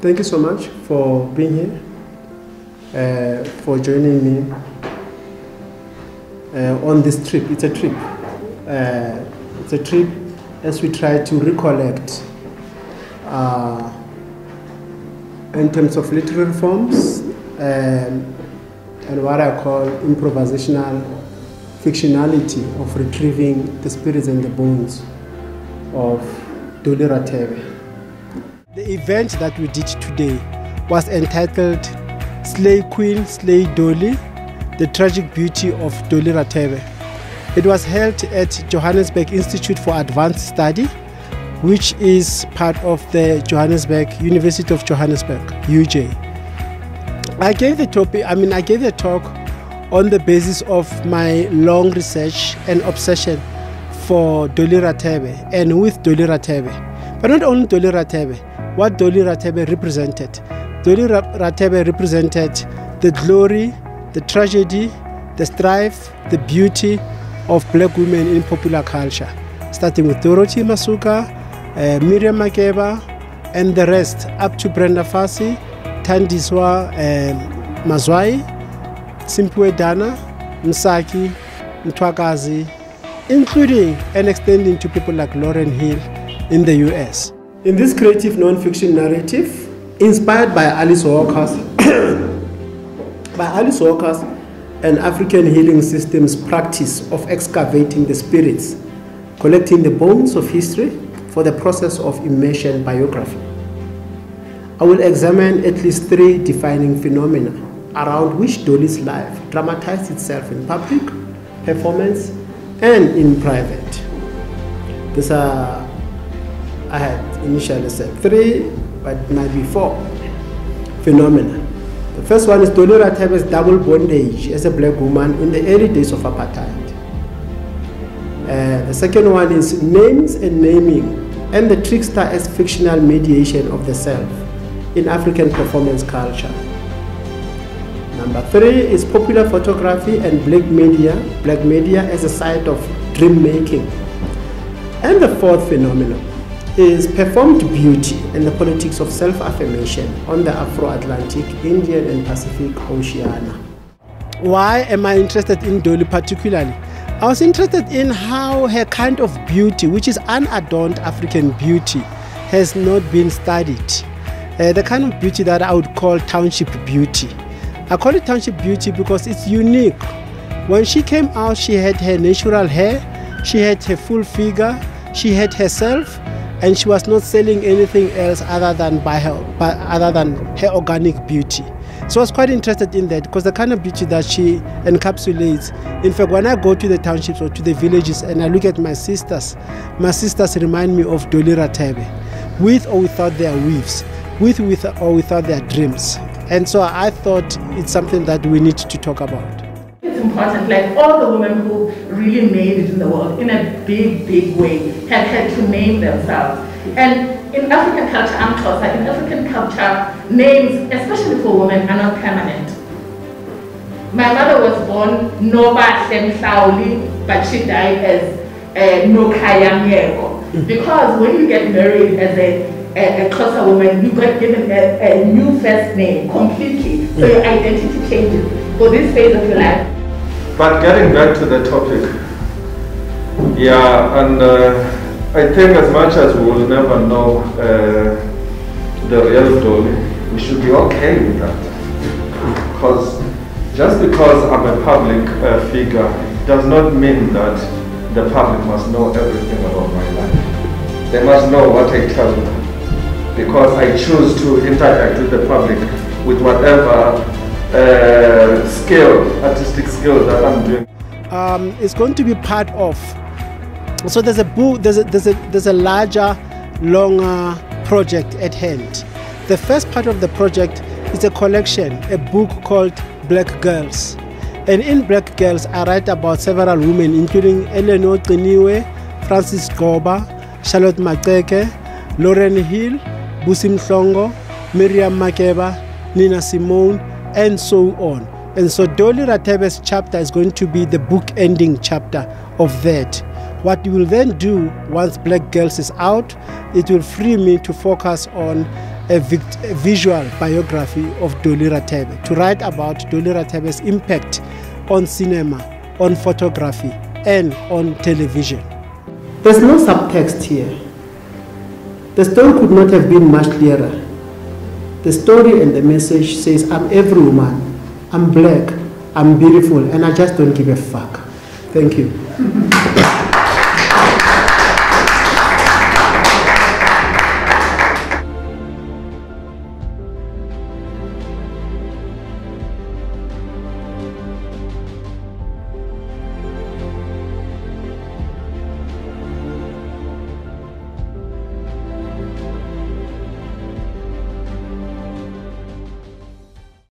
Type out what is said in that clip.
Thank you so much for being here, for joining me on this trip. It's a trip. It's a trip as we try to recollect in terms of literary forms and what I call improvisational fictionality of retrieving the spirits and the bones of Dolly Rathebe. The event that we did today was entitled Slay Queen, Slay Dolly, the Tragic Beauty of Dolly Rathebe. It was held at Johannesburg Institute for Advanced Study, which is part of the University of Johannesburg, UJ. I gave the talk on the basis of my long research and obsession for Dolly Rathebe and with Dolly Rathebe. But not only Dolly Rathebe, what Dolly Rathebe represented. Dolly Rathebe represented the glory, the tragedy, the strife, the beauty of black women in popular culture, starting with Dorothy Masuka, Miriam Makeba, and the rest, up to Brenda Fassie, Thandiswa Mazwai, Simphiwe Dana, Msaki, Mthwakazi, including and extending to people like Lauryn Hill in the US. In this creative non-fiction narrative, inspired by Alice Walker's and African healing systems practice of excavating the spirits, collecting the bones of history for the process of immersion biography, I will examine at least 3 defining phenomena around which Dolly's life dramatized itself in public, performance, and in private. These are, I had initially said 3, but it might be 4 phenomena. The first one is Dolly Rathebe's double bondage as a black woman in the early days of apartheid. The second one is names and naming and the trickster as fictional mediation of the self in African performance culture. Number 3 is popular photography and black media as a site of dream making. And the 4th phenomenon is performed beauty and the politics of self-affirmation on the Afro-Atlantic, Indian and Pacific Oceania. Why am I interested in Dolly particularly? I was interested in how her kind of beauty, which is unadorned African beauty, has not been studied. The kind of beauty that I would call township beauty. I call it township beauty because it's unique. When she came out, she had her natural hair, she had her full figure, she had herself, and she was not selling anything else other than her organic beauty. So I was quite interested in that because the kind of beauty that she encapsulates. In fact, when I go to the townships or to the villages and I look at my sisters remind me of Dolly Rathebe, with or without their weaves, with or without their dreams. And so I thought it's something that we need to talk about. It's important, like all the women who really made it in the world in a big way have had to name themselves. And in African culture, I'm Xhosa, in African culture, names, especially for women, are not permanent. My mother was born Nobahle Mhlauli, but she died as Nokaya Myeko. Because when you get married as a Xhosa woman, you got given a new first name completely, so your identity changes for this phase of your life. But getting back to the topic, yeah, and I think as much as we will never know the real Dolly, we should be okay with that. Because just because I'm a public figure does not mean that the public must know everything about my life. They must know what I tell them, because I choose to interact with the public with whatever artistic skill that I'm doing. It's going to be part of. So there's a book. There's a larger, longer project at hand. The first part of the project is a collection, a book called Black Girls. And in Black Girls, I write about several women, including Eleanor Qiniwe, Frances Goba, Charlotte Maxeke, Lauryn Hill, Busi Mhlongo, Miriam Makeba, Nina Simone, and so on. And so Dolly Rathebe's chapter is going to be the book-ending chapter of that. What we will then do once Black Girls is out, it will free me to focus on a visual biography of Dolly Rathebe, to write about Dolly Rathebe's impact on cinema, on photography, and on television. There's no subtext here. The story could not have been much clearer. The story and the message says, I'm every woman, I'm black, I'm beautiful, and I just don't give a fuck. Thank you.